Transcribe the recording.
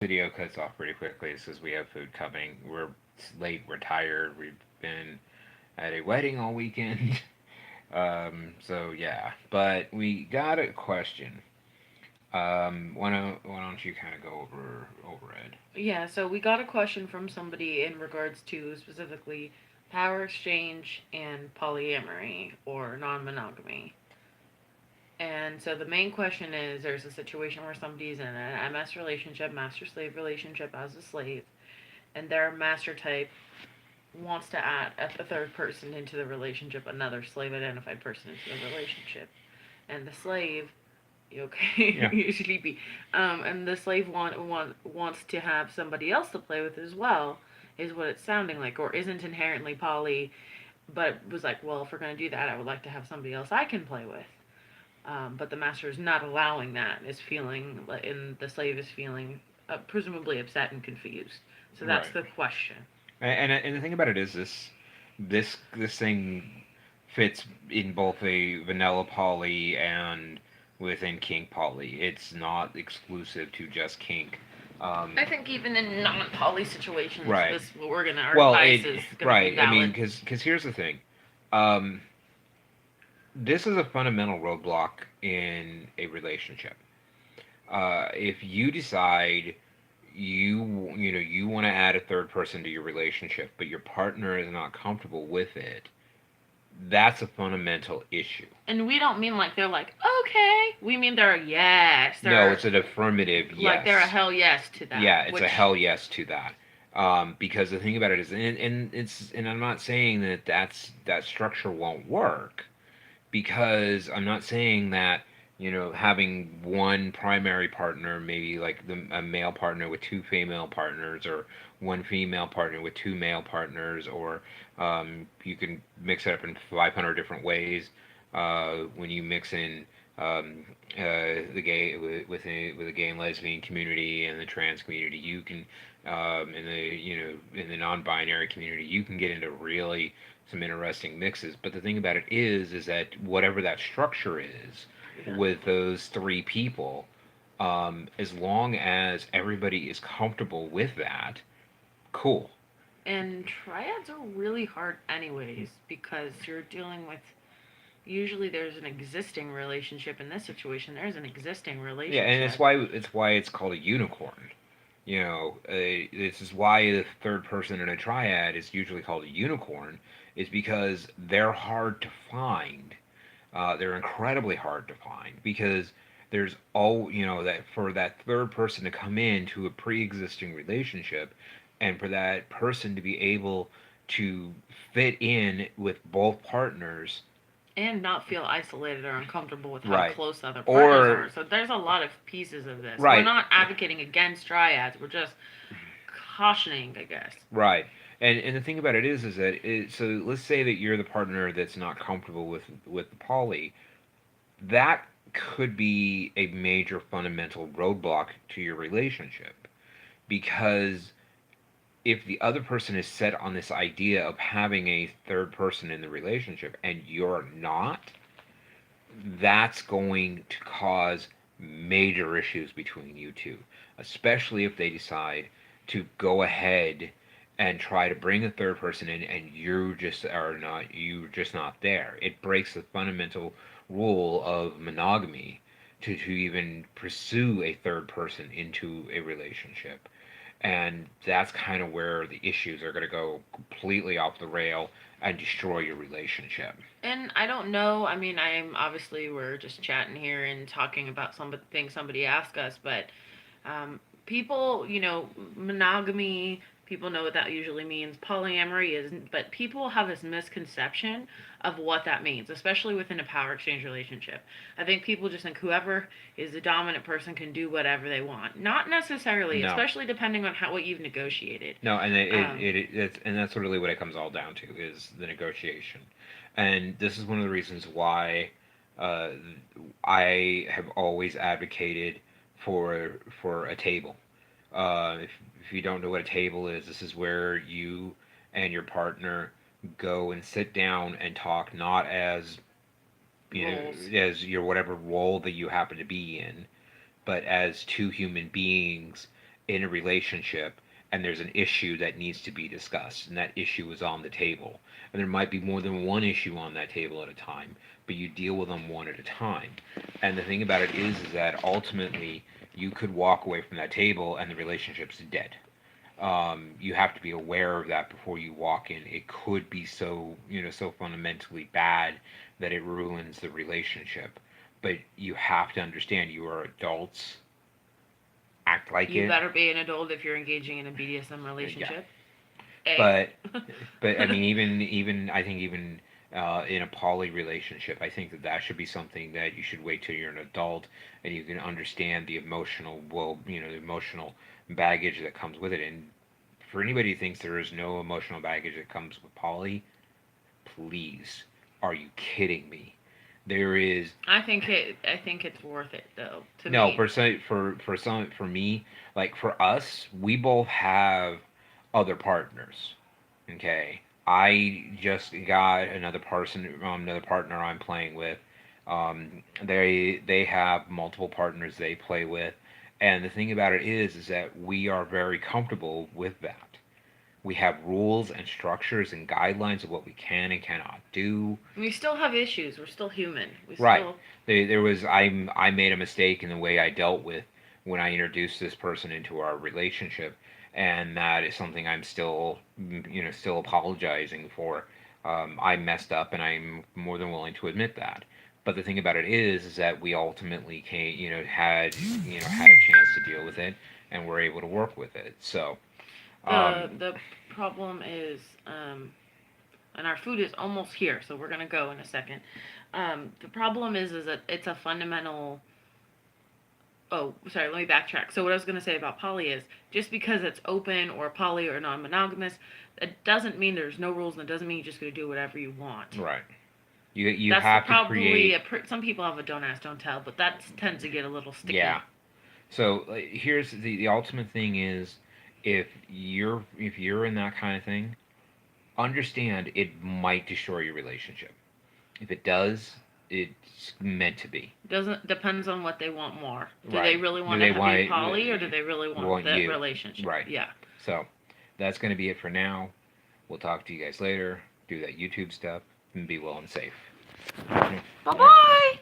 Video cuts off pretty quickly. It says we have food coming. We're late. We're tired. We've been at a wedding all weekend. So yeah, but we got a question. Why don't you kind of go over it? Yeah, so we got a question from somebody in regards to specifically power exchange and polyamory or non monogamy. And so the main question is there's a situation where somebody's in an MS relationship, master slave relationship as a slave, and their master type wants to add a third person into the relationship, another slave identified person into the relationship. And the slave, okay, Yeah. usually be, and the slave wants to have somebody else to play with as well, is what it's sounding like, or isn't inherently poly, but was like, well, if we're going to do that, I would like to have somebody else I can play with. But the master is not allowing that, is feeling, and the slave is feeling presumably upset and confused. So that's Right. the question. And the thing about it is this thing fits in both a vanilla poly and within kink poly. It's not exclusive to just kink. I think even in non-poly situations, Right. this we're gonna our Well, advice is gonna be right. I mean, valid. because here's the thing. Um, this is a fundamental roadblock in a relationship. If you decide you want to add a third person to your relationship, but your partner is not comfortable with it, that's a fundamental issue. And we don't mean like they're like okay. We mean they're a yes. No, They're it's an affirmative like they're a yes. hell yes to that. Yeah, it's a Which hell yes to that. Because the thing about it is, and I'm not saying that that structure won't work, because I'm not saying that having one primary partner, maybe like a male partner with two female partners, or one female partner with two male partners, or you can mix it up in 500 different ways. When you mix in the gay with the gay and lesbian community and the trans community, you can in the in the non-binary community, you can get into really some interesting mixes. But the thing about it is that whatever that structure is yeah. with those three people, as long as everybody is comfortable with that, cool. And triads are really hard anyways because you're dealing with usually there's an existing relationship in this situation. There's an existing Yeah, and relationship. it's why it's called a unicorn. This is why the third person in a triad is usually called a unicorn, is because they're hard to find. They're incredibly hard to find because there's all that for that third person to come into a pre-existing relationship, and for that person to be able to fit in with both partners. And not feel isolated or uncomfortable with how Right. close other partners are. Or So there's a lot of pieces of this. We're right. not advocating against triads. We're just cautioning, I guess. Right. And the thing about it is that so let's say that you're the partner that's not comfortable with the poly. That could be a major fundamental roadblock to your relationship, because if the other person is set on this idea of having a third person in the relationship and you're not, that's going to cause major issues between you two, especially if they decide to go ahead and try to bring a third person in and you're just not there. It breaks the fundamental rule of monogamy to even pursue a third person into a relationship. And that's kind of where the issues are going to go completely off the rail and destroy your relationship. And I don't know. I mean, I'm obviously we're just chatting here and talking about something somebody asked us, but people, monogamy. People know what that usually means. Polyamory isn't, but people have this misconception of what that means, especially within a power exchange relationship. I think people just think whoever is the dominant person can do whatever they want. Not necessarily, No. especially depending on what you've negotiated. No, and Um, that's really what it comes all down to, is the negotiation, and this is one of the reasons why uh, I have always advocated for a table. If you don't know what a table is, this is where you and your partner go and sit down and talk, not as roles. as your whatever role that you happen to be in, but as two human beings, in a relationship and there's an issue that needs to be discussed and that issue is on the table, and there might be more than one issue on that table at a time, but you deal with them one at a time. And the thing about it is that ultimately you could walk away from that table and the relationship's dead. You have to be aware of that before you walk in. It could be so, so fundamentally bad that it ruins the relationship. But you have to understand you are adults. Act like You it. better be an adult if you're engaging in a BDSM Yeah. relationship. But but I mean, even I think even in a poly relationship, I think that that should be something that you should wait till you're an adult and you can understand the emotional, the emotional baggage that comes with it. And for anybody who thinks there is no emotional baggage that comes with poly, please, are you kidding me? There is. I think it's worth it though. To No, me, for me, like for us, we both have other partners. Okay, I just got another partner I'm playing with. They have multiple partners they play with, and the thing about it is that we are very comfortable with that. We have rules and structures and guidelines of what we can and cannot do. we still have issues. We're still human. We Right. still. There was I made a mistake in the way I dealt with when I introduced this person into our relationship, and that is something I'm still still apologizing for. I messed up, and I'm more than willing to admit that. But the thing about it is that we ultimately came, had a chance to deal with it, and we're able to work with it. So, The problem is, and our food is almost here, so we're gonna go in a second. The problem is that it's a fundamental. Oh, sorry. Let me backtrack. So what I was gonna say about poly is just because it's open or poly or non-monogamous, it doesn't mean there's no rules, and it doesn't mean you're just gonna do whatever you want. right. You That's have to probably create. some people have a don't ask, don't tell, but that tends to get a little sticky. Yeah. So here's the ultimate thing is if you're in that kind of thing, understand it might destroy your relationship. If it does, it's meant to be. Doesn't depends on what they want more. Do Right. they really Do want they to want be it, poly, or do they really want that you? relationship? Right. Yeah. So that's going to be it for now. We'll talk to you guys later. Do that YouTube stuff and be well and safe. Bye bye.